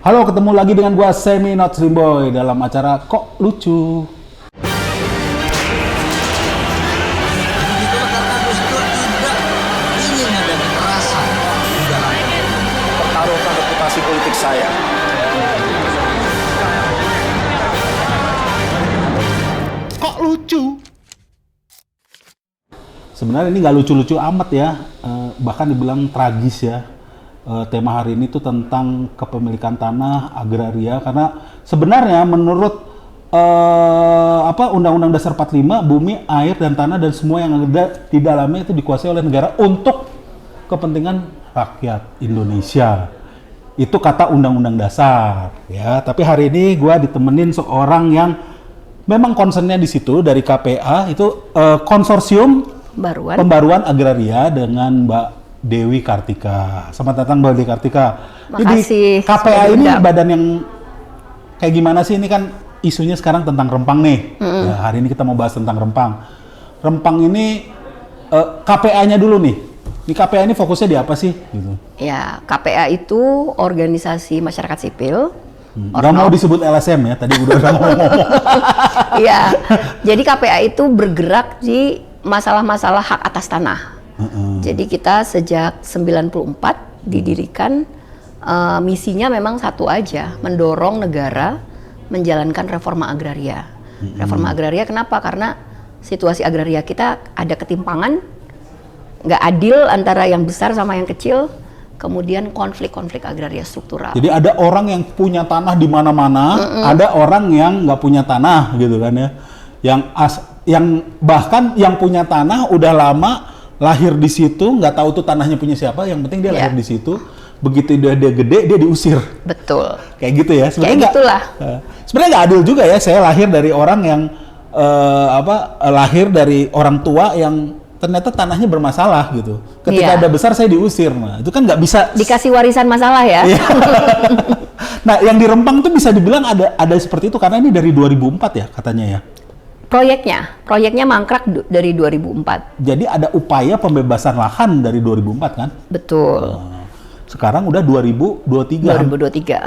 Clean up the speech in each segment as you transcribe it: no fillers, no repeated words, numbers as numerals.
Halo, ketemu lagi dengan gua Semi Not Slim Boy dalam acara Kok Lucu. Begitulah karena Gus Dur tidak ingin ada kekerasan di dalam Pertaruhkan reputasi politik saya. Kok lucu? Sebenarnya ini nggak lucu-lucu amat ya, bahkan dibilang tragis ya. Tema hari ini tuh tentang kepemilikan tanah agraria, karena sebenarnya menurut Undang-Undang Dasar 45, bumi, air, dan tanah dan semua yang ada di dalamnya itu dikuasai oleh negara untuk kepentingan rakyat Indonesia. Itu kata Undang-Undang Dasar ya. Tapi hari ini gua ditemenin seorang yang memang concernnya di situ dari KPA, itu konsorsium pembaruan agraria dengan Mbak Dewi Kartika. Selamat datang Mbak Dewi Kartika. Makasih. Jadi KPA ini badan yang kayak gimana sih? Ini kan isunya sekarang tentang Rempang nih. Nah, hari ini kita mau bahas tentang Rempang. Rempang ini KPA-nya dulu nih. Ini KPA ini fokusnya di apa sih? Gitu. Ya, KPA itu organisasi masyarakat sipil. Gak mau disebut LSM ya, tadi udah ngomong-ngomong. Iya, jadi KPA itu bergerak di masalah-masalah hak atas tanah. Jadi kita sejak 94 didirikan, misinya memang satu aja, mendorong negara menjalankan reforma agraria. Reforma agraria kenapa? Karena situasi agraria kita ada ketimpangan, nggak adil antara yang besar sama yang kecil, kemudian konflik-konflik agraria struktural. Jadi ada orang yang punya tanah di mana-mana, ada orang yang nggak punya tanah gitu kan ya. Yang bahkan yang punya tanah udah lama lahir di situ, nggak tahu tuh tanahnya punya siapa, yang penting dia lahir di situ. Begitu dia gede, dia diusir. Betul. Kayak gitu ya. Kayak gitulah. Sebenarnya nggak adil juga ya. Saya lahir dari orang yang lahir dari orang tua yang ternyata tanahnya bermasalah gitu. Ketika ada besar saya diusir. Nah, itu kan nggak bisa. Dikasih warisan masalah ya. Nah, yang di Rempang tuh bisa dibilang ada seperti itu karena ini dari 2004 ya katanya ya. Proyeknya mangkrak dari 2004. Jadi ada upaya pembebasan lahan dari 2004 kan? Betul. Sekarang udah 2023. Hampir 18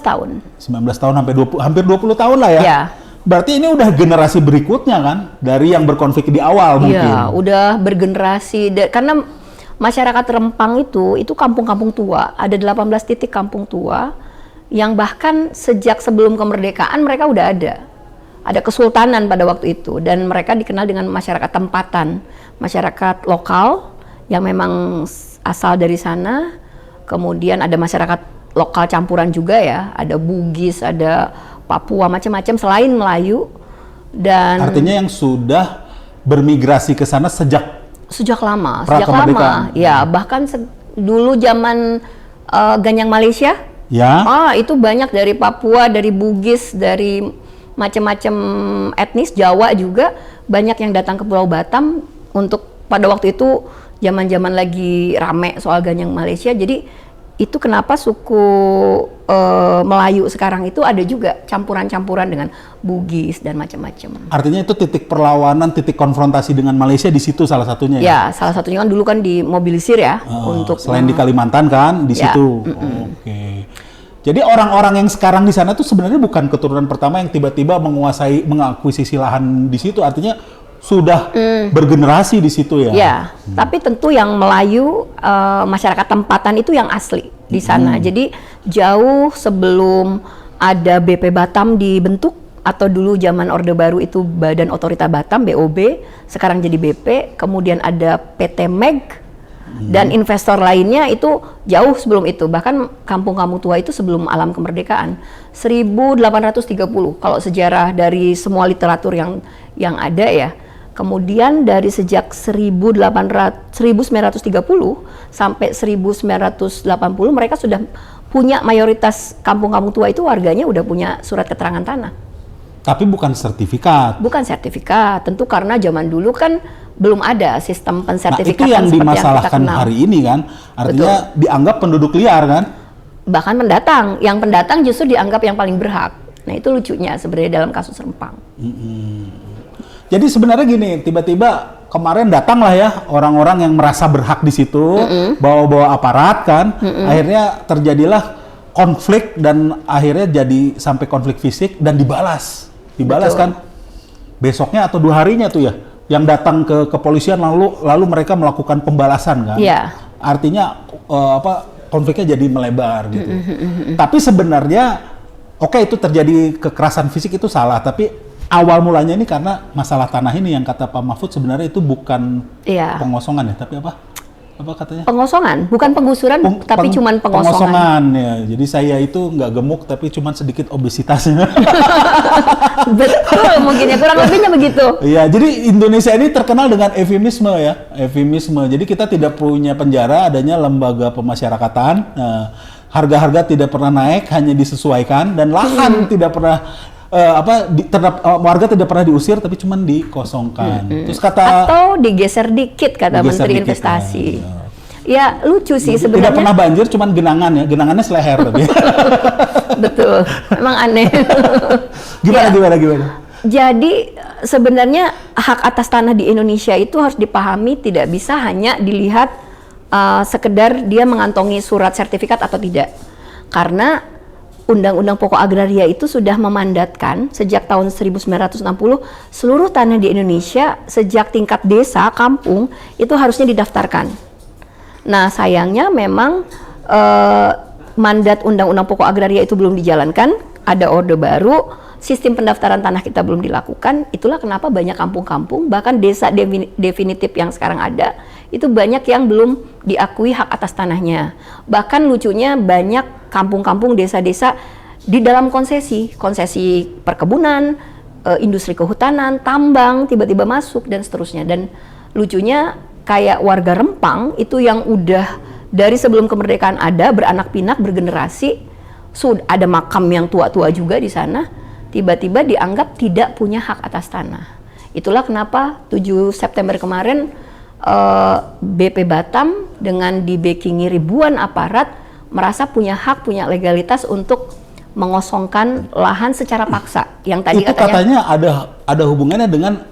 tahun. 19 tahun hampir 20 tahun lah ya. Ya. Berarti ini udah generasi berikutnya kan dari yang berkonflik di awal mungkin. Iya, udah bergenerasi karena masyarakat Rempang itu kampung-kampung tua, ada 18 titik kampung tua yang bahkan sejak sebelum kemerdekaan mereka udah ada. Ada kesultanan pada waktu itu dan mereka dikenal dengan masyarakat tempatan, masyarakat lokal yang memang asal dari sana. Kemudian ada masyarakat lokal campuran juga ya, ada Bugis, ada Papua, macam-macam selain Melayu. Dan artinya yang sudah bermigrasi ke sana sejak lama, ya bahkan dulu zaman Ganyang Malaysia. Ya. Itu banyak dari Papua, dari Bugis, dari macam-macam etnis Jawa juga banyak yang datang ke Pulau Batam untuk pada waktu itu zaman-zaman lagi rame soal Ganyang Malaysia. Jadi itu kenapa suku Melayu sekarang itu ada juga campuran-campuran dengan Bugis dan macam-macam. Artinya itu titik perlawanan, titik konfrontasi dengan Malaysia di situ salah satunya ya? Ya, salah satunya kan dulu kan dimobilisir ya untuk selain di Kalimantan kan di situ. Oke. Jadi orang-orang yang sekarang di sana tuh sebenarnya bukan keturunan pertama yang tiba-tiba mengakuisisi lahan di situ, artinya sudah bergenerasi di situ ya. Ya, tapi tentu yang Melayu masyarakat tempatan itu yang asli di sana. Jadi jauh sebelum ada BP Batam dibentuk atau dulu zaman Orde Baru itu Badan Otorita Batam BOB, sekarang jadi BP, kemudian ada PT Meg. Dan investor lainnya itu jauh sebelum itu, bahkan kampung-kampung tua itu sebelum alam kemerdekaan 1830 kalau sejarah dari semua literatur yang ada ya. Kemudian dari sejak 1930 sampai 1980 mereka sudah punya, mayoritas kampung-kampung tua itu warganya udah punya surat keterangan tanah. Tapi bukan sertifikat. Bukan sertifikat, tentu karena zaman dulu kan belum ada sistem pensertifikatan. Nah, itu yang dimasalahkan hari ini kan, artinya dianggap penduduk liar kan? Bahkan pendatang, yang pendatang justru dianggap yang paling berhak. Nah itu lucunya sebenarnya dalam kasus Rempang. Jadi sebenarnya gini, tiba-tiba kemarin datanglah ya orang-orang yang merasa berhak di situ, bawa-bawa aparat kan, akhirnya terjadilah konflik dan akhirnya jadi sampai konflik fisik dan dibalas Betul. kan besoknya atau 2 harinya tuh ya yang datang ke kepolisian lalu mereka melakukan pembalasan kan. Iya. Artinya konfliknya jadi melebar gitu. Tapi sebenarnya oke, itu terjadi kekerasan fisik itu salah, tapi awal mulanya ini karena masalah tanah ini yang kata Pak Mahfud sebenarnya itu bukan Iya. pengosongan ya, tapi apa katanya? Pengosongan, bukan penggusuran, tapi cuman pengosongan. Pengosongan ya. Jadi saya itu nggak gemuk tapi cuman sedikit obesitasnya. Betul, mungkin ya kurang lebihnya begitu. Iya, jadi Indonesia ini terkenal dengan eufemisme ya, eufemisme. Jadi kita tidak punya penjara, adanya lembaga pemasyarakatan. Nah, harga-harga tidak pernah naik, hanya disesuaikan dan lahan tidak pernah warga tidak pernah diusir tapi cuman dikosongkan. Terus kata Atau digeser dikit kata digeser Menteri dikit, Investasi. ya. Ya lucu sih Tidak sebenarnya. pernah banjir, cuman genangannya seleher tapi. Betul, memang aneh. Gimana? Jadi sebenarnya hak atas tanah di Indonesia itu harus dipahami tidak bisa hanya dilihat sekedar dia mengantongi surat sertifikat atau tidak. Karena Undang-Undang Pokok Agraria itu sudah memandatkan sejak tahun 1960 seluruh tanah di Indonesia sejak tingkat desa, kampung itu harusnya didaftarkan. Nah sayangnya memang mandat Undang-Undang Pokok Agraria itu belum dijalankan, ada Orde Baru, sistem pendaftaran tanah kita belum dilakukan, itulah kenapa banyak kampung-kampung, bahkan desa definitif yang sekarang ada, itu banyak yang belum diakui hak atas tanahnya. Bahkan lucunya banyak kampung-kampung, desa-desa di dalam konsesi perkebunan, industri kehutanan, tambang, tiba-tiba masuk dan seterusnya. Dan lucunya kayak warga Rempang itu yang udah dari sebelum kemerdekaan ada, beranak pinak, bergenerasi, ada makam yang tua-tua juga di sana, tiba-tiba dianggap tidak punya hak atas tanah. Itulah kenapa 7 September kemarin BP Batam dengan dibackingi ribuan aparat merasa punya hak, punya legalitas untuk mengosongkan lahan secara paksa. Yang tadi itu katanya ada hubungannya dengan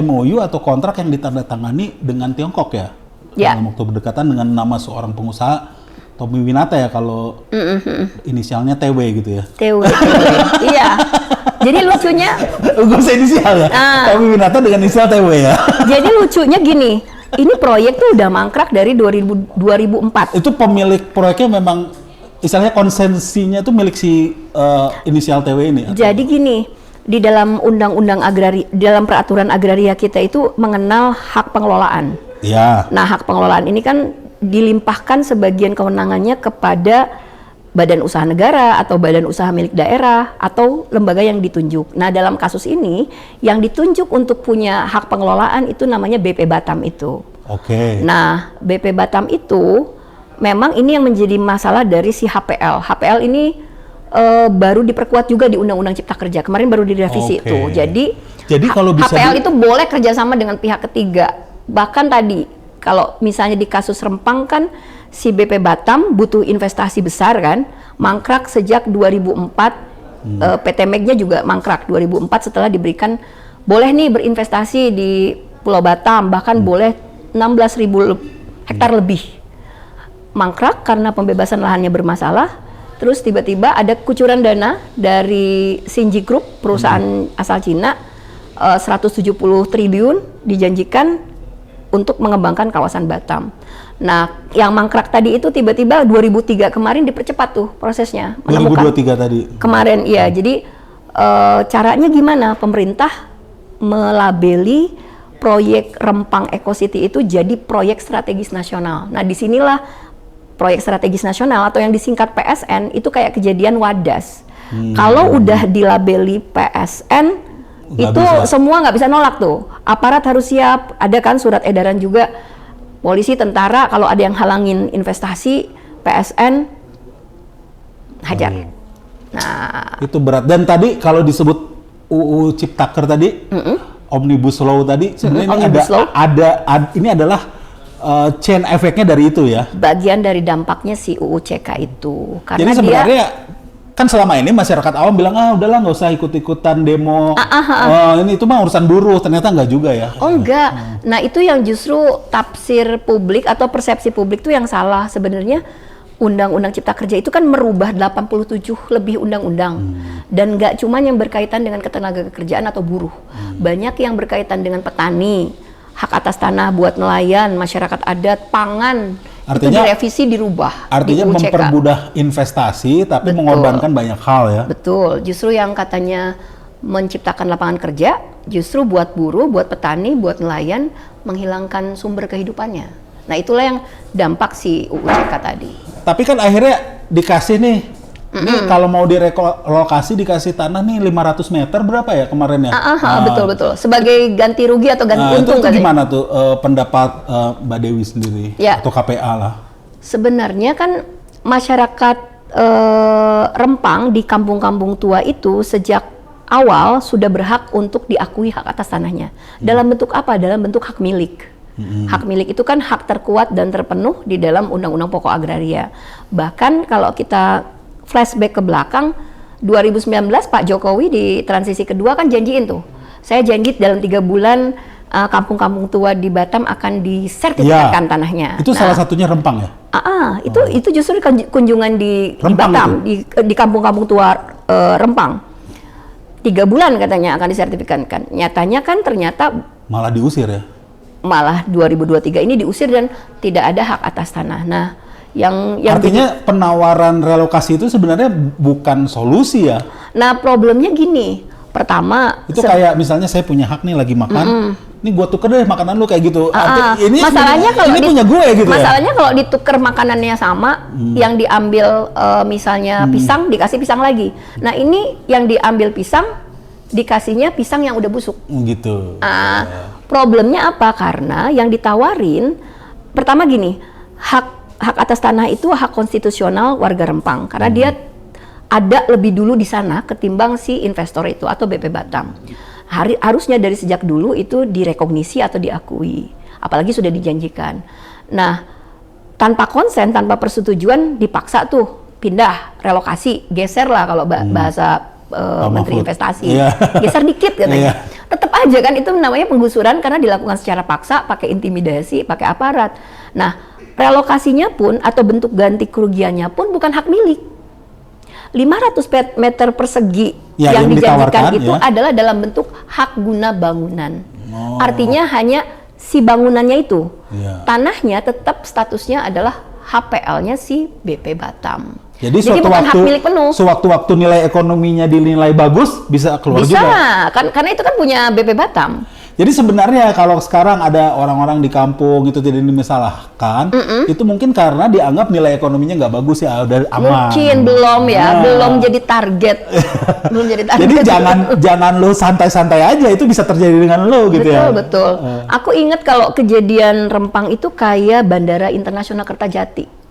MOU atau kontrak yang ditandatangani dengan Tiongkok ya? Ya. Dalam waktu berdekatan dengan nama seorang pengusaha Tommy Winata ya, kalau inisialnya TW gitu ya. TW. Iya. Jadi lucunya Gue usah inisial ya. Tommy Winata dengan inisial TW ya. Jadi lucunya gini, ini proyek tuh udah mangkrak dari 2004. Itu pemilik proyeknya memang istilahnya konsensinya itu milik si inisial TW ini. Jadi gini, di dalam undang-undang agraria, di dalam peraturan agraria kita itu mengenal hak pengelolaan. Iya. Nah, hak pengelolaan ini kan dilimpahkan sebagian kewenangannya kepada badan usaha negara atau badan usaha milik daerah atau lembaga yang ditunjuk. Nah, dalam kasus ini yang ditunjuk untuk punya hak pengelolaan itu namanya BP Batam itu. Oke. Nah, BP Batam itu memang ini yang menjadi masalah dari si HPL. HPL ini baru diperkuat juga di Undang-Undang Cipta Kerja. Kemarin baru direvisi Oke. itu. Jadi kalau bisa HPL itu boleh kerjasama dengan pihak ketiga. Bahkan tadi kalau misalnya di kasus Rempang kan si BP Batam butuh investasi besar kan, mangkrak sejak 2004, PT Meg-nya juga mangkrak 2004 setelah diberikan boleh nih berinvestasi di Pulau Batam, bahkan boleh 16.000 hektar lebih. Mangkrak karena pembebasan lahannya bermasalah, terus tiba-tiba ada kucuran dana dari Xinji Group, perusahaan asal Cina, 170 triliun dijanjikan untuk mengembangkan kawasan Batam. Nah, yang mangkrak tadi itu tiba-tiba 2003 kemarin dipercepat tuh prosesnya. 2023 tadi. Kemarin, iya. Jadi caranya gimana? Pemerintah melabeli proyek Rempang Eco City itu jadi proyek strategis nasional. Nah, disinilah proyek strategis nasional atau yang disingkat PSN itu kayak kejadian Wadas. Kalau udah dilabeli PSN, itu semua nggak bisa nolak tuh. Aparat harus siap, ada kan surat edaran juga, polisi, tentara, kalau ada yang halangin investasi PSN, hajar. Nah, itu berat. Dan tadi kalau disebut UU Ciptaker tadi, Omnibus Law tadi, sebenarnya ini adalah chain efeknya dari itu ya. Bagian dari dampaknya si UU CK itu. Karena jadi sebenarnya kan selama ini masyarakat awam bilang udahlah nggak usah ikut-ikutan demo, ini itu mah urusan buruh, ternyata nggak juga ya. Oh enggak, nah itu yang justru tafsir publik atau persepsi publik tuh yang salah. Sebenarnya Undang-Undang Cipta Kerja itu kan merubah 87 lebih undang-undang. Dan nggak cuma yang berkaitan dengan ketenagakerjaan atau buruh. Banyak yang berkaitan dengan petani, hak atas tanah buat nelayan, masyarakat adat, pangan. Itu direvisi, dirubah. Artinya di UCK. mempermudah investasi tapi Betul. mengorbankan banyak hal ya. Betul, justru yang katanya menciptakan lapangan kerja, justru buat buruh, buat petani, buat nelayan, menghilangkan sumber kehidupannya. Nah itulah yang dampak si UCK tadi. Tapi kan akhirnya dikasih nih, nih kalau mau direlokasi dikasih tanah nih 500 meter berapa ya kemarin ya? Betul. Sebagai ganti rugi atau ganti untung itu katanya. gimana tuh pendapat Mbak Dewi sendiri Ya. atau KPA lah? Sebenarnya kan masyarakat Rempang di kampung-kampung tua itu sejak awal sudah berhak untuk diakui hak atas tanahnya. Dalam bentuk apa? Dalam bentuk hak milik. Hak milik itu kan hak terkuat dan terpenuh di dalam Undang-Undang Pokok Agraria. Bahkan kalau kita flashback ke belakang, 2019 Pak Jokowi di transisi kedua kan janjiin tuh. Saya janji dalam 3 bulan kampung-kampung tua di Batam akan disertifikatkan tanahnya. Itu salah satunya Rempang ya? Itu justru kunjungan di Rempang Batam, di kampung-kampung tua Rempang. 3 bulan katanya akan disertifikatkan. Nyatanya kan ternyata Malah diusir ya? malah 2023 ini diusir dan tidak ada hak atas tanah. Nah, yang Artinya penawaran relokasi itu sebenarnya bukan solusi ya? Nah, problemnya gini. Pertama, Itu kayak misalnya saya punya hak nih lagi makan, nih gua tuker deh makanan lu kayak gitu. Ini masalahnya kalau ini punya gue gitu ya? Masalahnya kalau ditukar makanannya sama, yang diambil misalnya pisang dikasih pisang lagi. Nah, ini yang diambil pisang dikasihnya pisang yang udah busuk. Gitu. Problemnya apa? Karena yang ditawarin pertama gini, hak atas tanah itu hak konstitusional warga Rempang karena dia ada lebih dulu di sana ketimbang si investor itu atau BP Batam. Harusnya dari sejak dulu itu direkognisi atau diakui, apalagi sudah dijanjikan. Nah, tanpa konsen, tanpa persetujuan dipaksa tuh pindah, relokasi, geser lah kalau bahasa Menteri Investasi, geser dikit katanya. Tetap aja kan itu namanya penggusuran karena dilakukan secara paksa, pakai intimidasi, pakai aparat. Nah, relokasinya pun atau bentuk ganti kerugiannya pun bukan hak milik. 500 meter persegi yang dijanjikan itu adalah dalam bentuk hak guna bangunan. Artinya hanya si bangunannya itu. Tanahnya tetap statusnya adalah HPL-nya si BP Batam. Jadi bukan hak milik penuh. Sewaktu-waktu nilai ekonominya dinilai bagus, bisa keluar juga? Bisa, karena itu kan punya BP Batam. Jadi sebenarnya kalau sekarang ada orang-orang di kampung itu tidak dimasalahkan, itu mungkin karena dianggap nilai ekonominya nggak bagus ya, udah aman. Mungkin belum ya, belum jadi target. Belum jadi target. Jadi jangan lo santai-santai aja, itu bisa terjadi dengan lo gitu ya. Betul. Aku ingat kalau kejadian Rempang itu kayak Bandara Internasional Kertajati.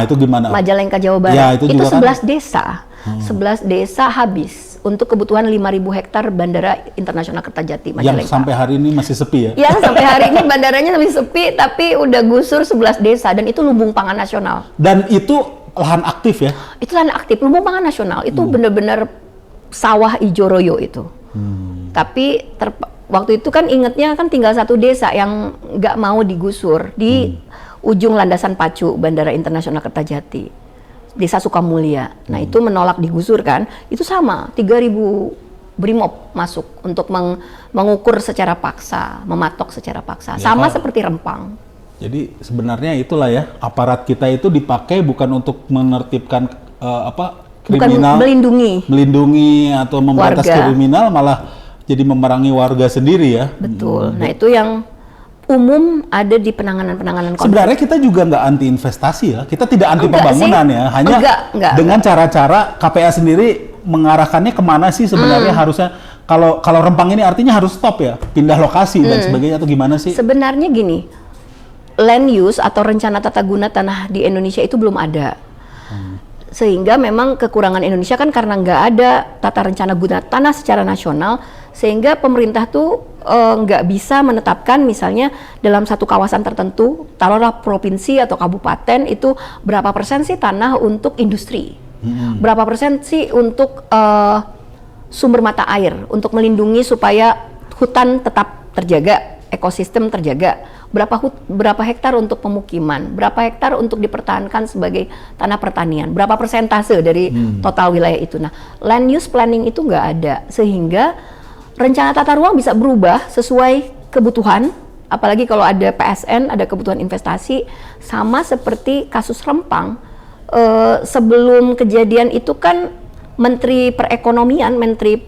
Itu gimana? Majalengka, Jawa Barat. Ya, itu 11 desa. 11 desa habis untuk kebutuhan 5.000 hektar Bandara Internasional Kertajati Majalengka. Yang sampai hari ini masih sepi ya? Ya, sampai hari ini bandaranya masih sepi, tapi udah gusur 11 desa dan itu lumbung pangan nasional. Dan itu lahan aktif ya? Itu lahan aktif, lumbung pangan nasional. Itu bener-bener sawah ijo royo itu. Tapi waktu itu kan ingetnya kan tinggal 1 desa yang nggak mau digusur di ujung landasan pacu Bandara Internasional Kertajati. Desa Sukamulya. Nah, itu menolak digusur kan. Itu sama, 3.000 Brimob masuk untuk mengukur secara paksa, mematok secara paksa. Ya, sama seperti Rempang. Jadi sebenarnya itulah ya, aparat kita itu dipakai bukan untuk menertibkan kriminal, bukan melindungi atau memberantas kriminal, malah jadi memerangi warga sendiri ya. Betul. Nah, itu yang umum ada di penanganan konflik. Sebenarnya kita juga nggak anti investasi ya, kita tidak anti pembangunan ya, hanya dengan cara-cara KPA sendiri mengarahkannya kemana sih sebenarnya harusnya. Kalau Rempang ini artinya harus stop ya, pindah lokasi dan sebagainya atau gimana sih? Sebenarnya gini, land use atau rencana tata guna tanah di Indonesia itu belum ada. Sehingga memang kekurangan Indonesia kan karena nggak ada tata rencana guna tanah secara nasional, sehingga pemerintah tuh nggak bisa menetapkan misalnya dalam satu kawasan tertentu, taruhlah provinsi atau kabupaten itu berapa persen sih tanah untuk industri, berapa persen sih untuk sumber mata air, untuk melindungi supaya hutan tetap terjaga, ekosistem terjaga, berapa hektar untuk pemukiman, berapa hektar untuk dipertahankan sebagai tanah pertanian, berapa persentase dari total wilayah itu. Nah, land use planning itu nggak ada, sehingga rencana tata ruang bisa berubah sesuai kebutuhan, apalagi kalau ada PSN, ada kebutuhan investasi, sama seperti kasus Rempang. Sebelum kejadian itu kan Menteri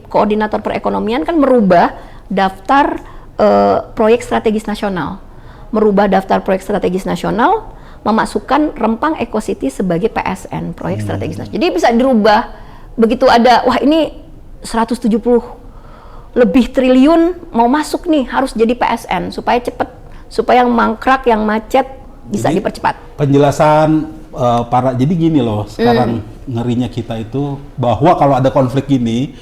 Koordinator Perekonomian kan merubah daftar proyek strategis nasional. Memasukkan Rempang Eco City sebagai PSN, proyek strategis nasional. Jadi bisa dirubah, begitu ada, wah ini 170 lebih triliun mau masuk nih, harus jadi PSN supaya cepet, supaya yang mangkrak, yang macet bisa dipercepat. Penjelasan jadi gini loh, sekarang ngerinya kita itu bahwa kalau ada konflik gini,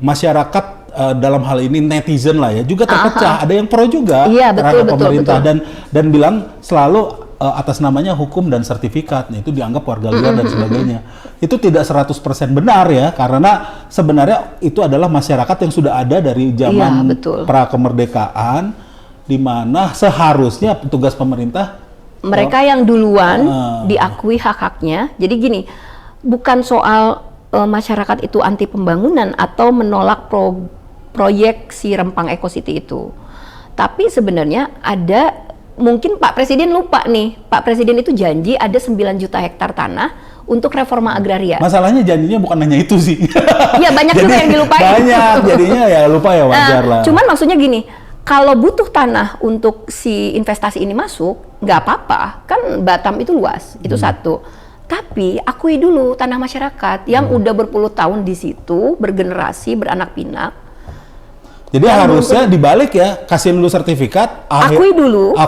masyarakat dalam hal ini netizen lah ya juga terpecah. Ada yang pro juga terhadap pemerintah dan bilang selalu atas namanya hukum dan sertifikat. Nah, itu dianggap warga liar dan sebagainya. Itu tidak 100% benar ya, karena sebenarnya itu adalah masyarakat yang sudah ada dari zaman pra kemerdekaan, di mana seharusnya petugas pemerintah mereka yang duluan diakui hak-haknya. Jadi gini, bukan soal masyarakat itu anti pembangunan atau menolak proyek si Rempang Eco City itu. Tapi sebenarnya ada, mungkin Pak Presiden lupa nih, Pak Presiden itu janji ada 9 juta hektar tanah untuk reforma agraria. Masalahnya janjinya bukan hanya itu sih. Iya, banyak juga yang dilupain. Banyak, jadinya ya lupa ya, wajar lah. Cuman maksudnya gini, kalau butuh tanah untuk si investasi ini masuk, nggak apa-apa, kan Batam itu luas, itu satu. Tapi akui dulu tanah masyarakat yang udah berpuluh tahun di situ, bergenerasi, beranak pinak. Jadi harusnya dibalik ya, kasih dulu sertifikat, akui dulu,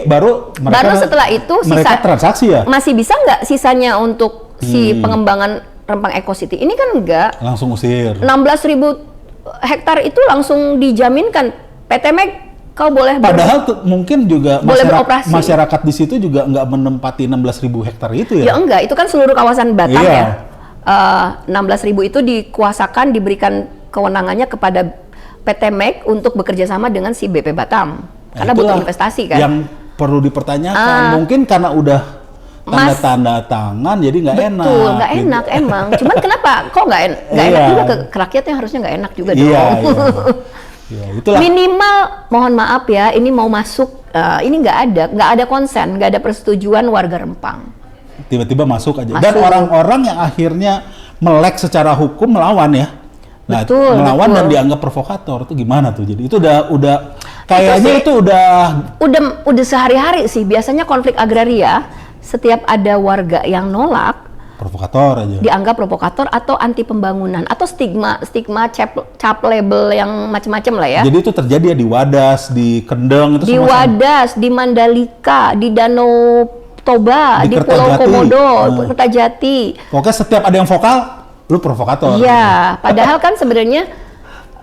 baru setelah itu mereka transaksi ya. Masih bisa nggak sisanya untuk si pengembangan Rempang Eco City? Ini kan enggak. Langsung usir. 16.000 hektar itu langsung dijaminkan PT Meg. Kau boleh padahal mungkin juga masyarakat di situ juga nggak menempati 16.000 hektar itu ya? Ya enggak, itu kan seluruh kawasan Batam ya. 16.000 itu dikuasakan, diberikan kewenangannya kepada PT Meg untuk bekerja sama dengan si BP Batam. Karena butuh investasi kan. Yang perlu dipertanyakan, mungkin karena udah tanda tangan jadi nggak enak. Betul, nggak enak emang. Cuman kenapa? Kok nggak enak juga ke rakyatnya, harusnya nggak enak juga dong. Ya, itulah. Minimal, mohon maaf ya, ini mau masuk, ini nggak ada konsen, nggak ada persetujuan warga Rempang. Tiba-tiba masuk aja. Dan orang-orang yang akhirnya melek secara hukum melawan ya. Nah, melawan dan dianggap provokator itu gimana tuh? Jadi itu udah kayaknya itu udah sehari-hari sih. Biasanya konflik agraria, setiap ada warga yang nolak, provokator aja. Dianggap provokator atau anti pembangunan atau stigma cap label yang macam-macam lah ya. Jadi itu terjadi ya di Wadas, di Kendeng itu di Wadas, di Mandalika, di Danau Toba, di Pulau Komodo, Kertajati. Pokoknya setiap ada yang vokal, lu provokator. Iya, padahal kan sebenarnya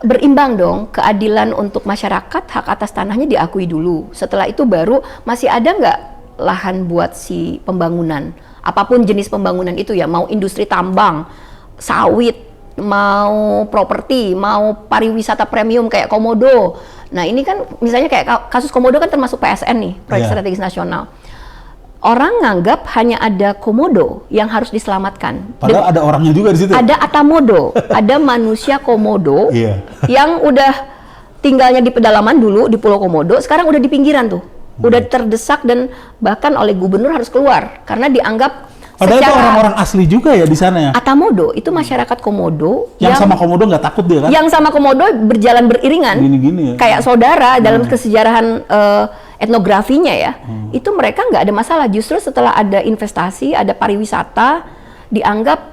berimbang dong, keadilan untuk masyarakat, hak atas tanahnya diakui dulu. Setelah itu baru masih ada nggak lahan buat si pembangunan? Apapun jenis pembangunan itu ya, mau industri tambang, sawit, mau properti, mau pariwisata premium kayak Komodo. Nah ini kan misalnya kayak kasus Komodo kan termasuk PSN nih, proyek strategis nasional. Orang nganggap hanya ada Komodo yang harus diselamatkan. Padahal ada orangnya juga di situ. Ada Atamodo, ada manusia Komodo yang udah tinggalnya di pedalaman dulu di Pulau Komodo, sekarang udah di pinggiran tuh. Udah terdesak dan bahkan oleh gubernur harus keluar karena dianggap padahal itu orang-orang asli juga ya di sana ya. Atamodo itu masyarakat Komodo yang sama Komodo nggak takut dia kan? Yang sama Komodo berjalan beriringan, gini-gini ya. Kayak saudara dalam kesejarahan etnografinya ya. Itu mereka nggak ada masalah. Justru setelah ada investasi, ada pariwisata, dianggap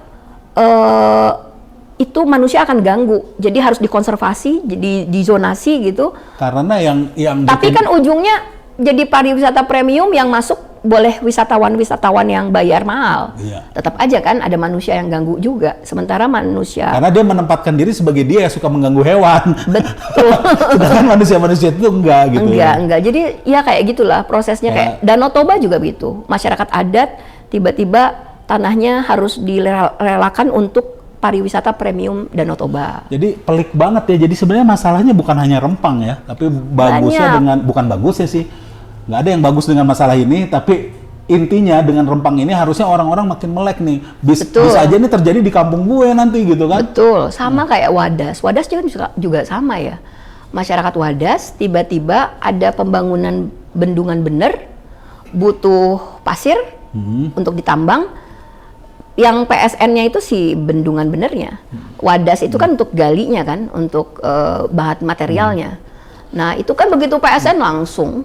itu manusia akan ganggu. Jadi harus dikonservasi, jadi dizonasi gitu. Karena yang tapi kan ujungnya jadi pariwisata premium yang masuk boleh wisatawan yang bayar mahal. Tetap aja kan ada manusia yang ganggu juga. Sementara manusia karena dia menempatkan diri sebagai dia yang suka mengganggu hewan. Betul. Sedangkan manusia itu enggak gitu. Enggak. Jadi ya kayak gitulah prosesnya kayak Danau Toba juga begitu. Masyarakat adat tiba-tiba tanahnya harus direlakan untuk pariwisata premium Danau Toba. Jadi pelik banget ya. Jadi sebenarnya masalahnya bukan hanya Rempang ya, tapi bagusnya bukan bagusnya sih. nggak ada yang bagus dengan masalah ini, tapi intinya dengan Rempang ini harusnya orang-orang makin melek nih. Betul. Bisa aja ini terjadi di kampung gue nanti gitu kan. Betul, sama kayak Wadas. Wadas juga sama ya. Masyarakat Wadas tiba-tiba ada pembangunan bendungan bener, butuh pasir untuk ditambang. Yang PSN-nya itu si bendungan benernya. Wadas itu kan untuk galinya kan, untuk bahan materialnya. Nah itu kan begitu PSN langsung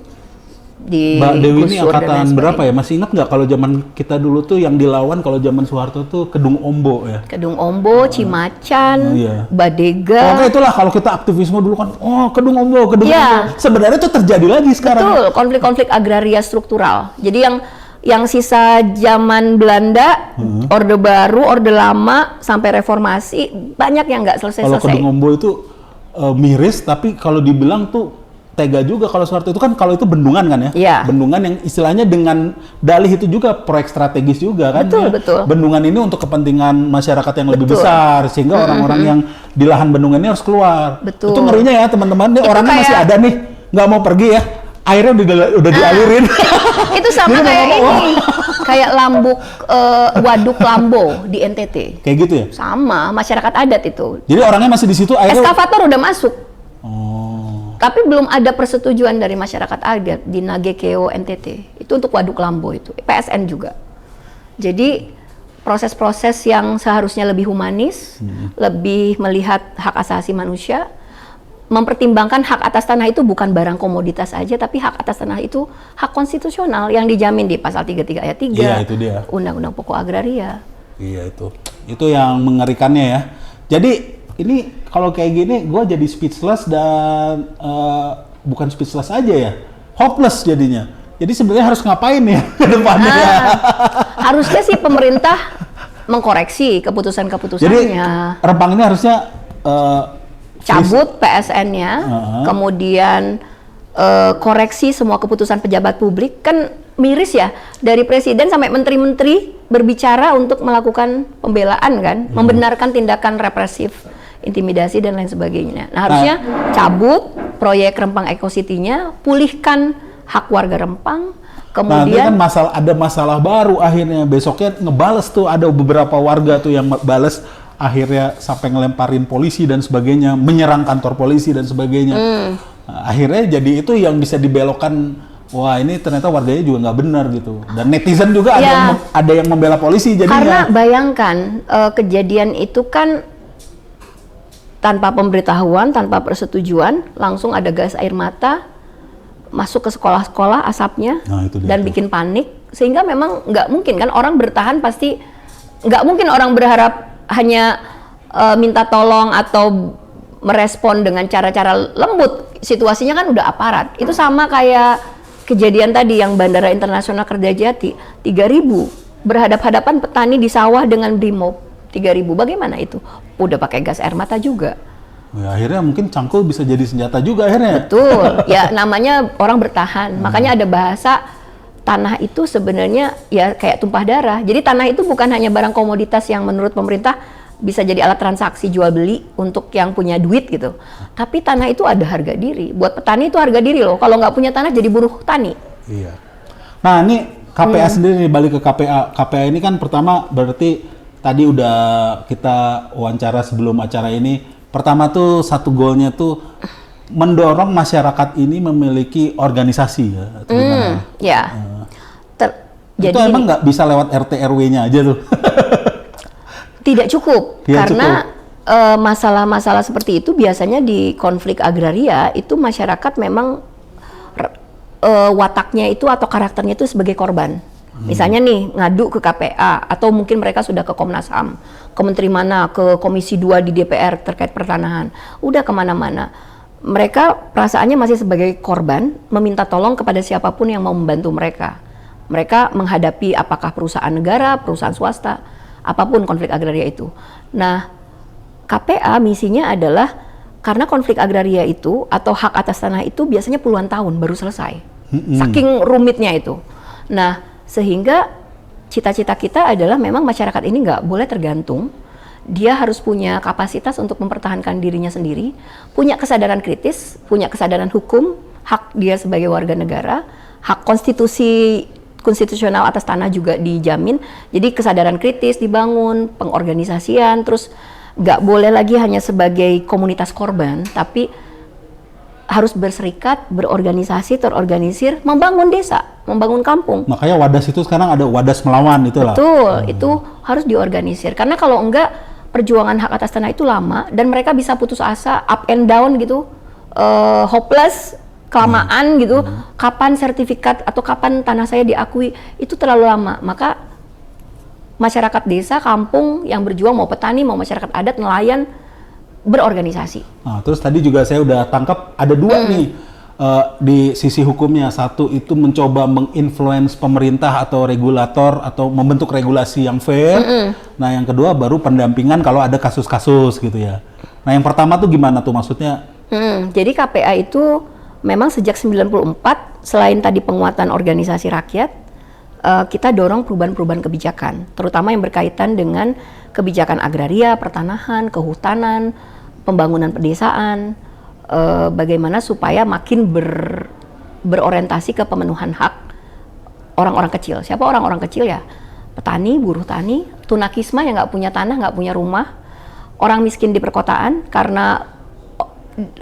Mbak Dewi ini digusur dan angkatan lain berapa ya? sebagainya. Masih ingat nggak kalau zaman kita dulu tuh yang dilawan kalau zaman Soeharto tuh Kedung Ombo ya? Kedung Ombo, Cimacan, Iya. Badega. Oke, itulah kalau kita aktivisme dulu kan, oh Kedung Ombo, Kedung Iya. Ombo. Sebenarnya itu terjadi lagi sekarang. Betul, konflik-konflik agraria struktural. Jadi yang sisa zaman Belanda, Orde Baru, Orde Lama sampai Reformasi banyak yang nggak Kalau selesai-selesai. Kedung Ombo itu miris, tapi kalau dibilang tuh tega juga kalau Soeharto itu kan kalau itu bendungan kan ya? Iya. Bendungan yang istilahnya dengan dalih itu juga proyek strategis juga kan? Betul, ya? betul. Bendungan ini untuk kepentingan masyarakat yang lebih Betul. besar sehingga orang-orang yang di lahan bendungan ini harus keluar. Betul. Itu ngerinya ya teman-teman, nih Itu orangnya masih kayak- ada nih, nggak mau pergi ya. Airnya udah dialirin. Itu sama Jadi kayak nggak mau. ini, kayak Lambuk, Waduk Lambo di NTT. Kayak gitu ya? Sama, masyarakat adat itu. Jadi orangnya masih di situ, airnya... Eskavator udah masuk, Oh. tapi belum ada persetujuan dari masyarakat adat di Nagekeo NTT. Itu untuk Waduk Lambo itu, PSN juga. Jadi proses-proses yang seharusnya lebih humanis, lebih melihat hak asasi manusia, mempertimbangkan hak atas tanah itu bukan barang komoditas aja, tapi hak atas tanah itu hak konstitusional yang dijamin di pasal 33 ayat 3 Iya, itu dia. Undang-Undang Pokok Agraria. Iya itu yang mengerikannya ya. Jadi ini kalau kayak gini gue jadi speechless dan bukan speechless aja ya, hopeless jadinya. Jadi sebenarnya harus ngapain ya ke depannya? Harusnya sih pemerintah mengkoreksi Jadi keputusan-keputusannya. Rempang ini harusnya Cabut PSN-nya, kemudian koreksi semua keputusan pejabat publik. Kan miris ya, dari presiden sampai menteri-menteri berbicara untuk melakukan pembelaan kan, membenarkan tindakan represif, intimidasi dan lain sebagainya. Nah harusnya cabut proyek Rempang Eco City-nya, pulihkan hak warga Rempang, nanti kan kemudian ada masalah baru akhirnya besoknya ngebales tuh, ada beberapa warga tuh yang bales akhirnya sampai ngelemparin polisi dan sebagainya, menyerang kantor polisi dan sebagainya. Nah, akhirnya jadi itu yang bisa dibelokkan, wah ini ternyata warganya juga nggak benar gitu. Dan netizen juga Ya. ada yang membela polisi karena jadinya. bayangkan kejadian itu kan tanpa pemberitahuan, tanpa persetujuan, langsung ada gas air mata masuk ke sekolah-sekolah asapnya, Nah, itu dia dan tuh. bikin panik, sehingga memang nggak mungkin kan orang bertahan, pasti nggak mungkin orang berharap hanya minta tolong atau merespon dengan cara-cara lembut. Situasinya kan udah aparat. Itu sama kayak kejadian tadi yang Bandara Internasional Kertajati, 3.000 berhadap-hadapan petani di sawah dengan Brimob, 3.000. Bagaimana itu? Udah pakai gas air mata juga. Ya, akhirnya mungkin cangkul bisa jadi senjata juga akhirnya. Betul. Ya namanya orang bertahan. Makanya ada bahasa tanah itu sebenarnya ya kayak tumpah darah. Jadi tanah itu bukan hanya barang komoditas yang menurut pemerintah bisa jadi alat transaksi jual beli untuk yang punya duit gitu. Tapi tanah itu ada harga diri. Buat petani itu harga diri loh. Kalau nggak punya tanah jadi buruh tani. Iya. Nah ini KPA sendiri nih, balik ke KPA. KPA ini kan pertama berarti tadi udah kita wawancara sebelum acara ini. Pertama tuh satu goalnya tuh mendorong masyarakat ini memiliki organisasi ya. atau gimana? Ya. Itu Jadi emang nggak bisa lewat RT RW-nya aja tuh. tidak cukup Tidak karena masalah-masalah seperti itu biasanya di konflik agraria itu masyarakat memang wataknya itu atau karakternya itu sebagai korban. Misalnya nih ngadu ke KPA atau mungkin mereka sudah ke Komnas HAM, ke menteri mana, ke Komisi 2 di DPR terkait pertanahan, udah kemana-mana. Mereka perasaannya masih sebagai korban, meminta tolong kepada siapapun yang mau membantu mereka. Mereka menghadapi apakah perusahaan negara, perusahaan swasta, apapun konflik agraria itu. Nah, KPA misinya adalah karena konflik agraria itu atau hak atas tanah itu biasanya puluhan tahun baru selesai. Saking rumitnya itu. Nah, sehingga cita-cita kita adalah memang masyarakat ini nggak boleh tergantung. Dia harus punya kapasitas untuk mempertahankan dirinya sendiri, punya kesadaran kritis, punya kesadaran hukum, hak dia sebagai warga negara, hak konstitusional atas tanah juga dijamin. Jadi kesadaran kritis dibangun, pengorganisasian, terus nggak boleh lagi hanya sebagai komunitas korban, tapi harus berserikat, berorganisasi, terorganisir, membangun desa, membangun kampung. Makanya Wadas itu sekarang ada Wadas Melawan itulah. Betul, itu harus diorganisir. Karena kalau enggak, perjuangan hak atas tanah itu lama dan mereka bisa putus asa, up and down gitu, hopeless, kelamaan gitu. Kapan sertifikat atau kapan tanah saya diakui, itu terlalu lama. Maka masyarakat desa, kampung yang berjuang, mau petani, mau masyarakat adat, nelayan, berorganisasi. Nah, terus tadi juga saya udah tangkap ada dua nih di sisi hukumnya. Satu itu mencoba menginfluence pemerintah atau regulator atau membentuk regulasi yang fair. Nah, yang kedua baru pendampingan kalau ada kasus-kasus gitu ya. Nah, yang pertama tuh gimana tuh maksudnya? Jadi KPA itu memang sejak 94 selain tadi penguatan organisasi rakyat, kita dorong perubahan-perubahan kebijakan, terutama yang berkaitan dengan kebijakan agraria, pertanahan, kehutanan, pembangunan pedesaan, bagaimana supaya makin berorientasi ke pemenuhan hak orang-orang kecil. Siapa orang-orang kecil ya? Petani, buruh tani, tunakisma yang nggak punya tanah, nggak punya rumah, orang miskin di perkotaan, karena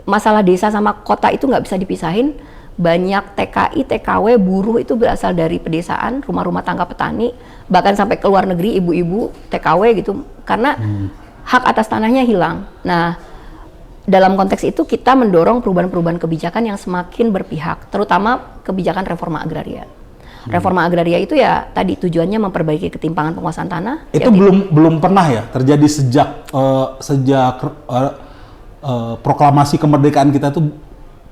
masalah desa sama kota itu nggak bisa dipisahin. Banyak TKI, TKW, buruh itu berasal dari pedesaan, rumah-rumah tangga petani, bahkan sampai ke luar negeri, ibu-ibu TKW gitu, karena hak atas tanahnya hilang. Nah, dalam konteks itu kita mendorong perubahan-perubahan kebijakan yang semakin berpihak, terutama kebijakan reforma agraria. Reforma agraria itu ya tadi tujuannya memperbaiki ketimpangan penguasaan tanah. Itu belum pernah ya terjadi sejak proklamasi kemerdekaan kita tuh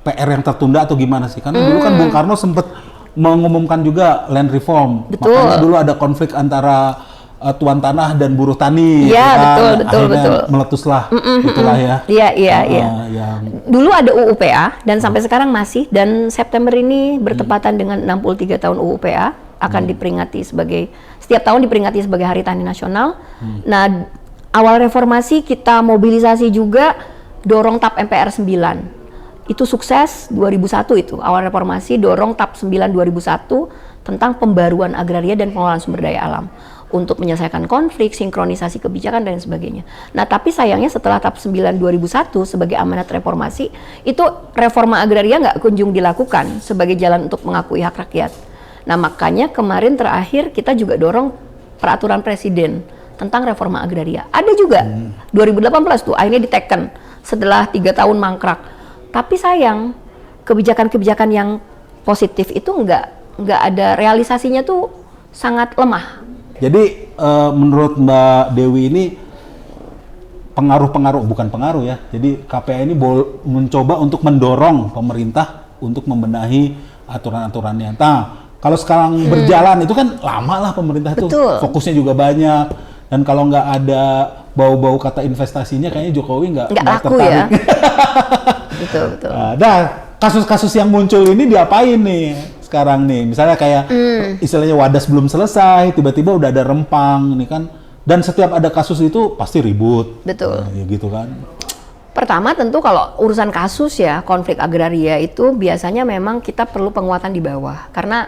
PR yang tertunda atau gimana sih? Karena dulu kan Bung Karno sempat mengumumkan juga land reform. Betul. Makanya dulu ada konflik antara tuan tanah dan buruh tani. Iya, kan? betul. Meletuslah itulah ya. Iya. Yang Dulu ada UUPA dan sampai sekarang masih, dan September ini bertepatan dengan 63 tahun UUPA akan diperingati sebagai, setiap tahun diperingati sebagai Hari Tani Nasional. Nah, awal reformasi kita mobilisasi juga dorong TAP MPR 9. Itu sukses 2001 itu. Awal reformasi dorong TAP 9 2001 tentang pembaruan agraria dan pengelolaan sumber daya alam untuk menyelesaikan konflik, sinkronisasi kebijakan dan sebagainya. Nah, tapi sayangnya setelah TAP 9 2001 sebagai amanat reformasi, itu reforma agraria nggak kunjung dilakukan sebagai jalan untuk mengakui hak rakyat. Nah, makanya kemarin terakhir kita juga dorong peraturan presiden tentang reforma agraria. Ada juga 2018 tuh akhirnya diteken setelah 3 tahun mangkrak. Tapi sayang, kebijakan-kebijakan yang positif itu nggak ada, realisasinya tuh sangat lemah. Jadi menurut Mbak Dewi ini bukan pengaruh ya. Jadi KPA ini mencoba untuk mendorong pemerintah untuk membenahi aturan-aturannya. Nah, kalau sekarang berjalan itu kan lama lah pemerintah itu, fokusnya juga banyak. Dan kalau nggak ada bau-bau kata investasinya, kayaknya Jokowi nggak laku tertarik. ya. betul. Nah, kasus-kasus yang muncul ini diapain nih sekarang nih? Misalnya kayak istilahnya Wadas belum selesai, tiba-tiba udah ada rempang nih kan. Dan setiap ada kasus itu pasti ribut. Betul. Nah, ya gitu kan. Pertama tentu kalau urusan kasus ya, konflik agraria itu biasanya memang kita perlu penguatan di bawah. Karena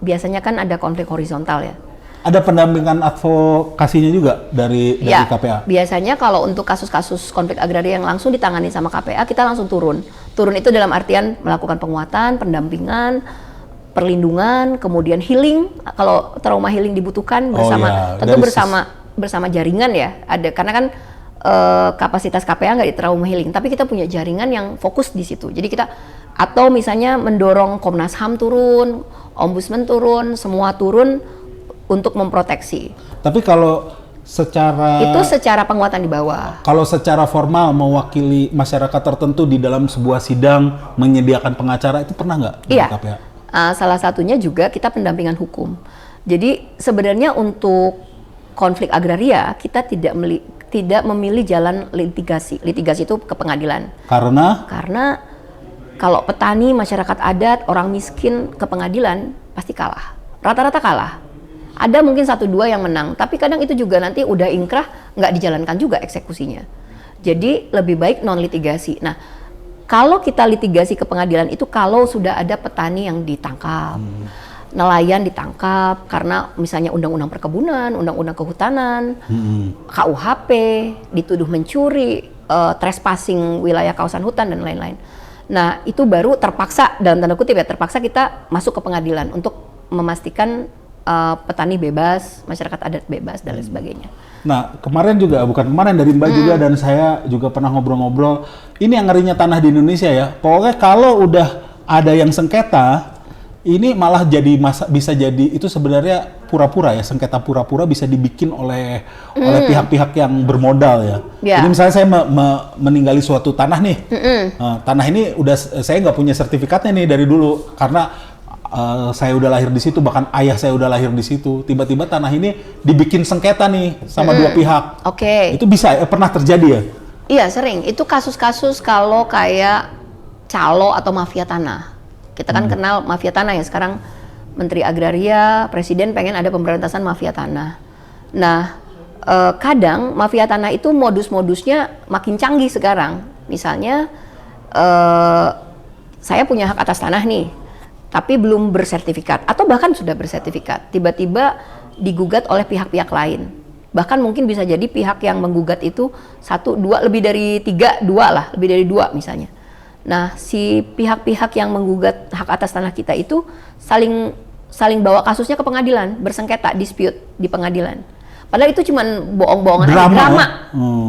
biasanya kan ada konflik horizontal ya. Ada pendampingan advokasinya juga dari KPA? Biasanya kalau untuk kasus-kasus konflik agraria yang langsung ditangani sama KPA, kita langsung turun. Turun itu dalam artian melakukan penguatan, pendampingan, perlindungan, kemudian healing. Kalau trauma healing dibutuhkan bersama, tentu bersama jaringan ya. Ada, karena kan kapasitas KPA nggak di trauma healing, tapi kita punya jaringan yang fokus di situ. Jadi kita, atau misalnya mendorong Komnas HAM turun, Ombudsman turun, semua turun untuk memproteksi. Tapi kalau secara penguatan di bawah. Kalau secara formal mewakili masyarakat tertentu di dalam sebuah sidang menyediakan pengacara itu pernah nggak? Iya. KPA? Salah satunya juga kita pendampingan hukum. Jadi sebenarnya untuk konflik agraria kita tidak memilih jalan litigasi. Litigasi itu ke pengadilan. Karena kalau petani, masyarakat adat, orang miskin ke pengadilan pasti kalah. Rata-rata kalah. Ada mungkin 1-2 yang menang, tapi kadang itu juga nanti udah ingkrah, nggak dijalankan juga eksekusinya. Jadi lebih baik non litigasi. Nah, kalau kita litigasi ke pengadilan itu kalau sudah ada petani yang ditangkap, nelayan ditangkap karena misalnya undang-undang perkebunan, undang-undang kehutanan, KUHP, dituduh mencuri, trespassing wilayah kawasan hutan dan lain-lain. Nah, itu baru terpaksa, dalam tanda kutip ya, terpaksa kita masuk ke pengadilan untuk memastikan petani bebas, masyarakat adat bebas, dan lain sebagainya. Nah, kemarin juga, bukan kemarin, dari Mbak juga dan saya juga pernah ngobrol-ngobrol, ini yang ngerinya tanah di Indonesia ya, pokoknya kalau udah ada yang sengketa, ini malah jadi bisa jadi itu sebenarnya pura-pura ya, sengketa pura-pura bisa dibikin oleh pihak-pihak yang bermodal ya. Jadi misalnya saya meninggali suatu tanah nih, tanah ini udah saya nggak punya sertifikatnya nih dari dulu karena saya udah lahir di situ, bahkan ayah saya udah lahir di situ. Tiba-tiba tanah ini dibikin sengketa nih sama dua pihak. Oke. Itu bisa pernah terjadi ya? Iya, sering. Itu kasus-kasus kalau kayak calo atau mafia tanah. Kita kan kenal mafia tanah ya, sekarang Menteri Agraria, Presiden pengen ada pemberantasan mafia tanah. Nah, kadang mafia tanah itu modus-modusnya makin canggih sekarang. Misalnya, saya punya hak atas tanah nih, tapi belum bersertifikat, atau bahkan sudah bersertifikat, tiba-tiba digugat oleh pihak-pihak lain. Bahkan mungkin bisa jadi pihak yang menggugat itu 1, 2, lebih dari 3, 2 lah, lebih dari 2 misalnya. Nah, si pihak-pihak yang menggugat hak atas tanah kita itu saling bawa kasusnya ke pengadilan, bersengketa, dispute di pengadilan. Padahal itu cuma bohong-bohongan,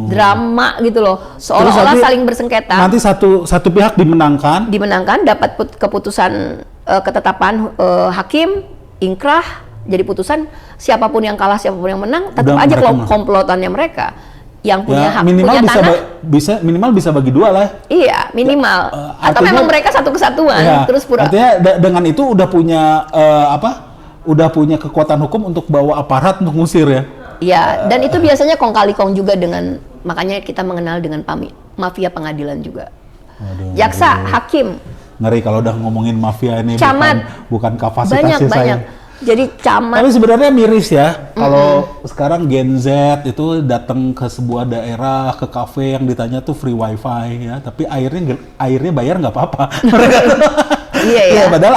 drama gitu loh, seolah-olah saling bersengketa. Nanti satu pihak dimenangkan, dapat keputusan ketetapan hakim, ingkrah, jadi putusan, siapapun yang kalah, siapapun yang menang, tetap aja komplotannya mereka. Yang punya hak, minimal punya tanah, minimal bisa bagi 2 lah. Iya, minimal. Atau artinya, memang mereka satu kesatuan, terus pura. Artinya dengan itu udah punya udah punya kekuatan hukum untuk bawa aparat untuk ngusir ya. Iya, dan itu biasanya kong kali kong juga dengan, makanya kita mengenal dengan mafia pengadilan juga. Jaksa, hakim. Ngeri kalau udah ngomongin mafia ini, camat, bukan kapasitasnya banyak. Jadi camat. Tapi sebenarnya miris ya, kalau sekarang Gen Z itu datang ke sebuah daerah, ke kafe yang ditanya tuh free wifi ya, tapi airnya bayar nggak apa-apa. Iya ya. Padahal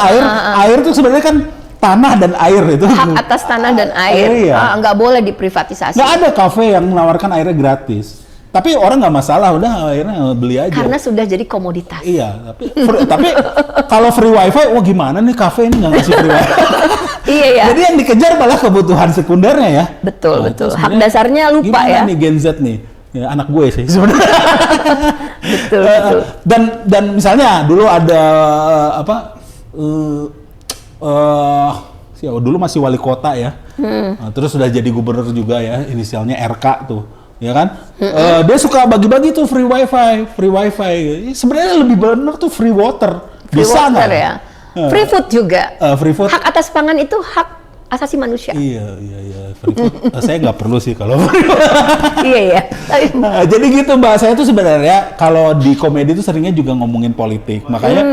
air tuh sebenarnya kan tanah dan air itu. Hak atas tanah dan air, nggak boleh diprivatisasi. Nggak ada kafe yang menawarkan airnya gratis. Tapi orang nggak masalah, udah akhirnya beli aja. Karena sudah jadi komoditas. Iya, tapi kalau free wifi, wah gimana nih kafe ini nggak ngasih free wifi? Iya ya. Jadi yang dikejar malah kebutuhan sekundernya ya. Betul. Hak dasarnya lupa ya. Gimana nih Gen Z nih? Ya, anak gue sih sebenarnya. betul. Dan misalnya dulu ada dulu masih wali kota ya. Terus sudah jadi gubernur juga ya, inisialnya RK tuh. Ya kan, dia suka bagi-bagi tuh free wifi. Sebenarnya lebih benar tuh free water. Bisa nggak? Ya. Free food juga. Free food. Hak atas pangan itu hak asasi manusia. Iya. Free food. Saya nggak perlu sih kalau. Iya. Jadi gitu Mbak, saya tuh sebenarnya kalau di komedi tuh seringnya juga ngomongin politik. Makanya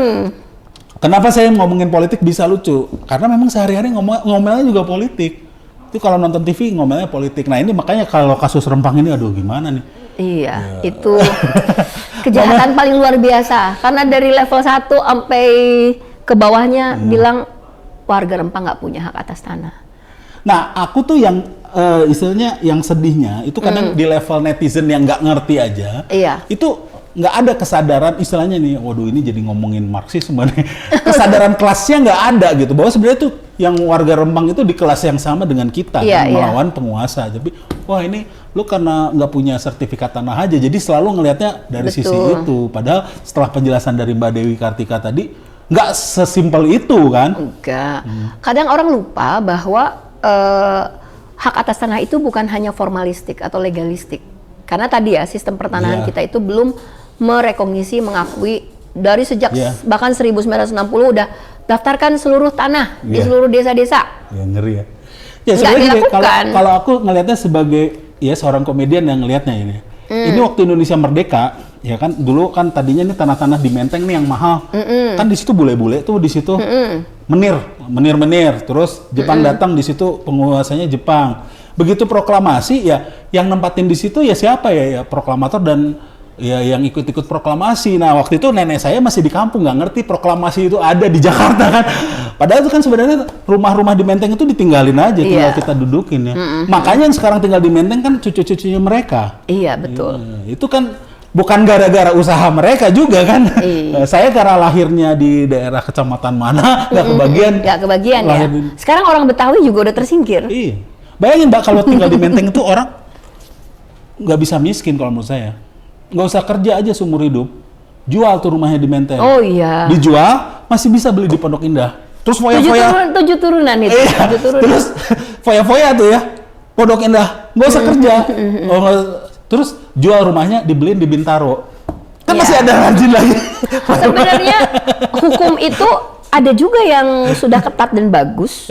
kenapa saya ngomongin politik bisa lucu? Karena memang sehari-hari ngomelnya juga politik. Itu kalau nonton TV ngomelnya politik. Nah ini makanya kalau kasus Rempang ini, aduh gimana nih? Iya, itu kejahatan paling luar biasa. Karena dari level 1 sampai ke bawahnya bilang warga Rempang nggak punya hak atas tanah. Nah aku tuh yang istilahnya yang sedihnya itu kadang di level netizen yang nggak ngerti aja. Iya. Itu nggak ada kesadaran istilahnya nih, waduh ini jadi ngomongin Marxis sebenarnya. Kesadaran kelasnya nggak ada gitu, bahwa sebenarnya tuh yang warga Rempang itu di kelas yang sama dengan kita, melawan penguasa. Tapi wah ini lu karena nggak punya sertifikat tanah aja, jadi selalu ngelihatnya dari sisi itu. Padahal setelah penjelasan dari Mbak Dewi Kartika tadi, nggak sesimpel itu kan? Enggak. Kadang orang lupa bahwa hak atas tanah itu bukan hanya formalistik atau legalistik. Karena tadi ya sistem pertanahan kita itu belum merekognisi, mengakui dari sejak bahkan 1960 udah daftarkan seluruh tanah di seluruh desa-desa. Ya ngeri ya. Ya sebenarnya kalau aku ngelihatnya sebagai seorang komedian yang ngelihatnya ini. Ini waktu Indonesia merdeka, ya kan dulu kan tadinya ini tanah-tanah di Menteng nih yang mahal. Kan di situ bule-bule tuh di situ menir. Terus Jepang datang di situ, penguasanya Jepang. Begitu proklamasi ya yang nempatin di situ ya siapa ya proklamator dan ya yang ikut-ikut proklamasi. Nah waktu itu nenek saya masih di kampung, nggak ngerti proklamasi itu ada di Jakarta kan. Padahal itu kan sebenarnya rumah-rumah di Menteng itu ditinggalin aja, tinggal kita dudukin ya. Makanya yang sekarang tinggal di Menteng kan cucu-cucunya mereka. Iya betul. Itu kan bukan gara-gara usaha mereka juga kan. Saya karena lahirnya di daerah kecamatan mana nggak kebagian. Nggak kebagian ya. Sekarang orang Betawi juga udah tersingkir. Iya. Bayangin Mbak kalau tinggal di Menteng itu orang nggak bisa miskin kalau menurut saya. Nggak usah kerja aja seumur hidup. Jual tuh rumahnya di Menteng. Oh iya. Dijual, masih bisa beli di Pondok Indah. Terus foya-foya. 7 turunan itu. Iya. 7 turunan. Terus foya-foya tuh ya. Pondok Indah. Nggak usah kerja. Terus jual rumahnya dibeliin di Bintaro. Kan masih ada rajin lagi. Sebenarnya hukum itu ada juga yang sudah ketat dan bagus.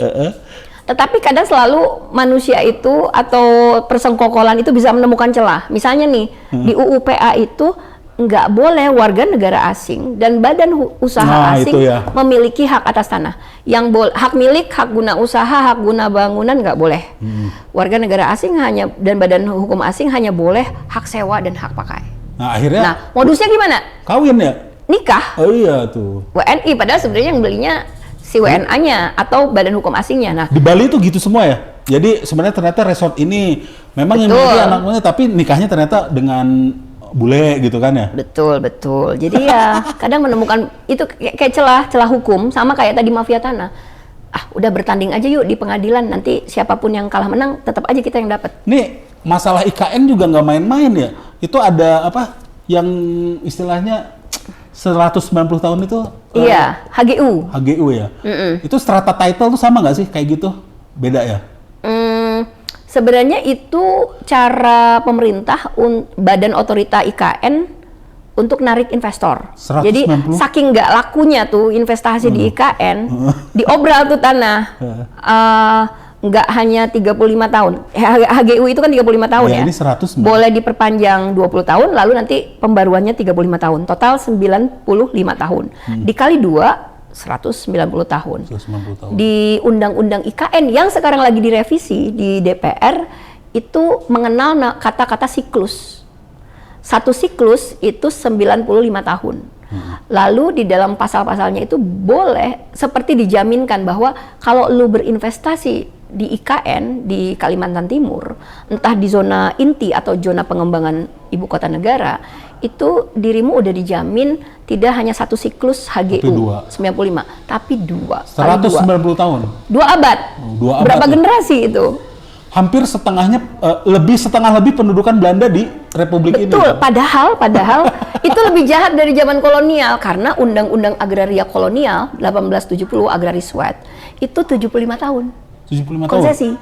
Tetapi kadang selalu manusia itu atau persengkokolan itu bisa menemukan celah. Misalnya nih, di UU PA itu nggak boleh warga negara asing dan badan usaha asing memiliki hak atas tanah. Yang hak milik, hak guna usaha, hak guna bangunan nggak boleh. Warga negara asing hanya dan badan hukum asing hanya boleh hak sewa dan hak pakai. Nah akhirnya. Nah modusnya gimana? Kawin ya? Nikah. Oh iya tuh. WNI padahal sebenarnya yang belinya si WNA-nya atau badan hukum asingnya. Nah, di Bali itu gitu semua ya. Jadi sebenarnya ternyata resort ini memang yang miliki anaknya, tapi nikahnya ternyata dengan bule gitu kan ya. Betul. Jadi ya kadang menemukan itu kayak celah hukum sama kayak tadi mafia tanah. Udah bertanding aja yuk di pengadilan, nanti siapapun yang kalah menang tetap aja kita yang dapat. Nih, masalah IKN juga nggak main-main ya. Itu ada apa yang istilahnya 190 tahun itu? Iya, HGU. HGU ya. Itu strata title tuh sama nggak sih kayak gitu? Beda ya? Sebenarnya itu cara pemerintah badan otorita IKN untuk narik investor. 190? Jadi saking nggak lakunya tuh investasi di IKN, diobral tuh tanah. Nggak hanya 35 tahun. HGU itu kan 35 tahun ya. Ini 100. Boleh diperpanjang 20 tahun, lalu nanti pembaruannya 35 tahun. Total 95 tahun. Dikali 2, 190 tahun. 190 tahun. Di Undang-Undang IKN yang sekarang lagi direvisi di DPR, itu mengenal kata-kata siklus. Satu siklus itu 95 tahun. Lalu di dalam pasal-pasalnya itu boleh seperti dijaminkan bahwa kalau lu berinvestasi di IKN di Kalimantan Timur, entah di zona inti atau zona pengembangan ibu kota negara, itu dirimu udah dijamin tidak hanya satu siklus HGU 95, tapi 2. 190 tahun. 2 abad. 2 abad. Berapa generasi itu? Hampir setengah lebih pendudukan Belanda di Republik ini. Betul, padahal itu lebih jahat dari zaman kolonial karena Undang-Undang Agraria Kolonial 1870 Agraris Wet itu 75 tahun. 75 tahun? Konsesi.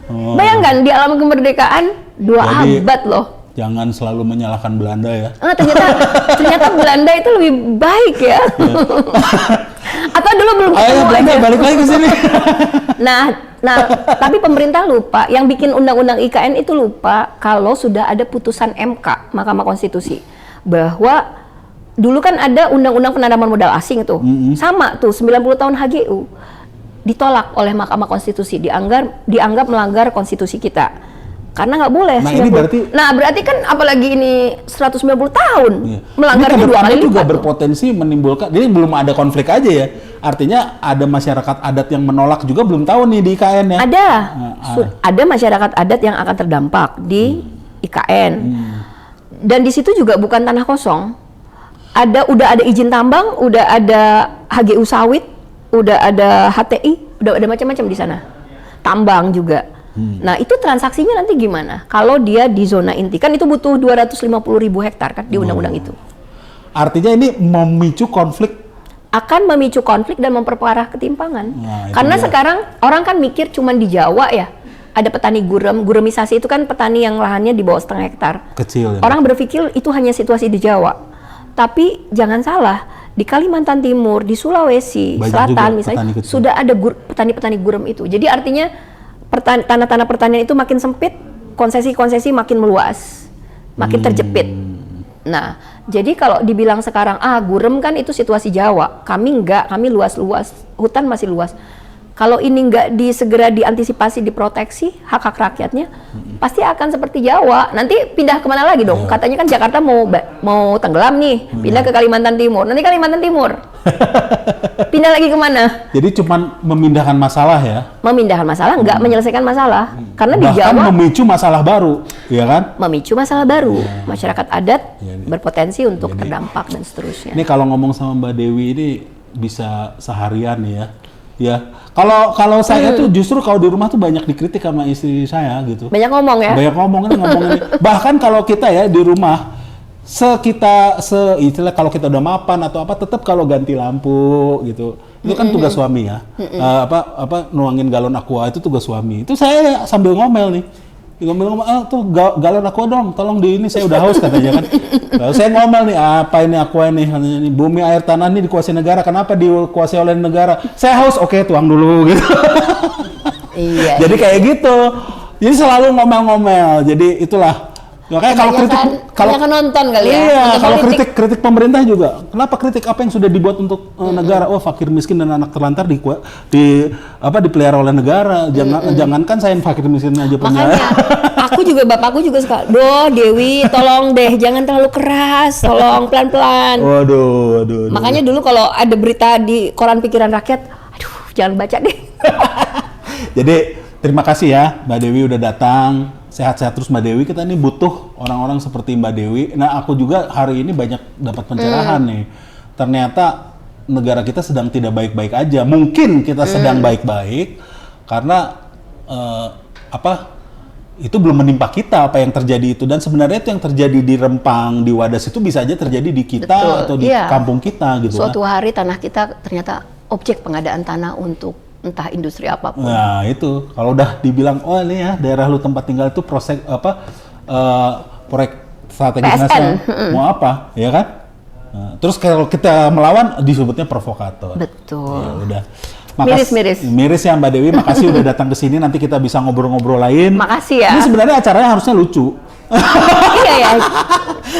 Bayangkan di alam kemerdekaan 2 abad loh. Jangan selalu menyalahkan Belanda ya. Ternyata Belanda itu lebih baik ya. Atau dulu belum ketemu Belanda aja. balik lagi ke sini. Nah, tapi pemerintah lupa, yang bikin undang-undang IKN itu lupa kalau sudah ada putusan MK, Mahkamah Konstitusi, bahwa dulu kan ada undang-undang penanaman modal asing tuh, sama tuh 90 tahun HGU, ditolak oleh Mahkamah Konstitusi, dianggap melanggar konstitusi kita. Karena nggak boleh. Nah, ini berarti kan apalagi ini 190 tahun melanggarnya 2 kali lipat. Juga berpotensi menimbulkan. Jadi belum ada konflik aja ya. Artinya ada masyarakat adat yang menolak juga belum tahu nih di IKN ya. Ada masyarakat adat yang akan terdampak di IKN. Dan di situ juga bukan tanah kosong. Udah ada izin tambang, udah ada HGU sawit, udah ada HTI, udah ada macam-macam di sana. Tambang juga. Nah itu transaksinya nanti gimana? Kalau dia di zona inti, kan itu butuh 250.000 hektar kan di undang-undang itu. Artinya ini memicu konflik? Akan memicu konflik dan memperparah ketimpangan. Karena sekarang orang kan mikir cuman di Jawa ya, ada petani guremisasi itu kan petani yang lahannya di bawah 0,5 hektar. Kecil ya? Orang berpikir itu hanya situasi di Jawa. Tapi jangan salah, di Kalimantan Timur, di Sulawesi Selatan misalnya, sudah ada petani-petani gurem itu. Jadi artinya tanah-tanah pertanian itu makin sempit, konsesi-konsesi makin meluas, makin terjepit. Nah, jadi kalau dibilang sekarang, gurem kan itu situasi Jawa, kami enggak, kami luas-luas, hutan masih luas. Kalau ini nggak segera diantisipasi, diproteksi hak-hak rakyatnya, pasti akan seperti Jawa. Nanti pindah kemana lagi dong? Katanya kan Jakarta mau tenggelam nih, pindah ke Kalimantan Timur. Nanti Kalimantan Timur pindah lagi kemana? Jadi cuma memindahkan masalah ya. Memindahkan masalah, nggak menyelesaikan masalah. Karena di Bahkan Jawa memicu masalah baru, ya kan? memicu masalah baru. Masyarakat adat berpotensi untuk terdampak dan seterusnya. Ini kalau ngomong sama Mbak Dewi ini bisa seharian nih ya. Ya, kalau saya tuh justru kalau di rumah tuh banyak dikritik sama istri saya gitu. Banyak ngomong ya? Banyak ngomong ini. Bahkan kalau kita ya di rumah istilah kalau kita udah mapan atau apa, tetap kalau ganti lampu gitu. Itu kan tugas suami ya. Nuangin galon aqua itu tugas suami. Itu saya sambil ngomel nih. Ngomel-ngomel, tuh galon aqua dong, tolong di ini, saya udah haus katanya kan. Lalu saya ngomel nih, apa ini aqua nih? Katanya, ini bumi air tanah ini dikuasai negara, kenapa dikuasai oleh negara? Saya haus, oke tuang dulu gitu. Iya. Jadi kayak gitu. Jadi selalu ngomel-ngomel. Jadi itulah. Makanya kalau nonton kali ya. Iya, nonton kalau politik. kritik pemerintah juga. Kenapa kritik apa yang sudah dibuat untuk negara? Oh, fakir miskin dan anak terlantar dipelihara oleh negara. Jangankan saya yang fakir miskin aja punya. Makanya bapakku juga suka, Dewi, tolong deh, jangan terlalu keras, tolong pelan-pelan. Waduh. Makanya dulu kalau ada berita di koran pikiran rakyat, aduh, jangan baca deh. Jadi terima kasih ya Mbak Dewi udah datang. Sehat-sehat terus Mbak Dewi. Kita ini butuh orang-orang seperti Mbak Dewi. Nah, aku juga hari ini banyak dapat pencerahan nih. Ternyata negara kita sedang tidak baik-baik aja. Mungkin kita sedang baik-baik karena itu belum menimpa kita apa yang terjadi itu, dan sebenarnya itu yang terjadi di Rempang, di Wadas itu bisa aja terjadi di kita. Betul, atau di kampung kita gitu. Suatu hari tanah kita ternyata objek pengadaan tanah untuk entah industri apapun. Nah itu kalau udah dibilang, oh ini ya daerah lu tempat tinggal itu proyek strategis PSN. nasional, mau apa, ya kan? Nah, terus kalau kita melawan disebutnya provokator. Betul. Ya udah. Miris ya Mbak Dewi, makasih udah datang ke sini. Nanti kita bisa ngobrol-ngobrol lain. Makasih ya. Ini sebenarnya acaranya harusnya lucu. Iya ya.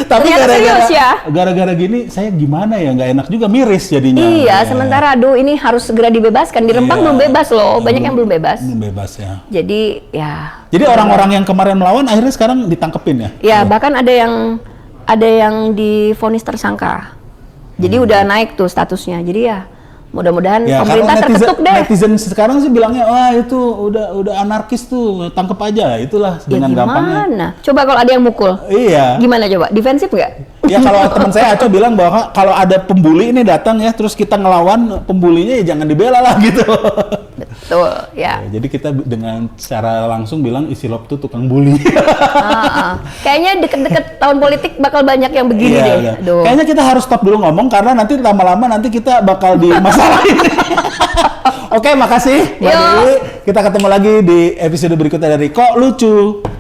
Tapi ya. gara-gara gini saya gimana ya, nggak enak juga, miris jadinya. Iya, sementara ini harus segera dibebaskan. Di Rempang belum bebas loh, banyak yang belum bebas. Belum bebas ya. Jadi ya. Jadi orang-orang yang kemarin melawan akhirnya sekarang ditangkepin ya? Ya, bahkan ada yang divonis tersangka. Jadi udah naik tuh statusnya. Jadi ya mudah-mudahan pemerintah terketuk deh. Netizen sekarang sih bilangnya, wah itu udah anarkis tuh, tangkep aja, itulah dengan gampangnya. Gimana? Coba kalau ada yang mukul. Iya. Gimana coba? Defensif nggak? Ya kalau teman saya Aco bilang bahwa kalau ada pembuli ini datang ya, terus kita ngelawan pembulinya ya jangan dibela lah gitu. Betul, ya. Jadi kita dengan secara langsung bilang Isilop tuh tukang bully. Kayaknya deket-deket tahun politik bakal banyak yang begini deh. Iya. Kayaknya kita harus stop dulu ngomong karena nanti lama-lama nanti kita bakal di masalahin. Oke, makasih Mbak Dewi. Kita ketemu lagi di episode berikutnya dari Kok Lucu.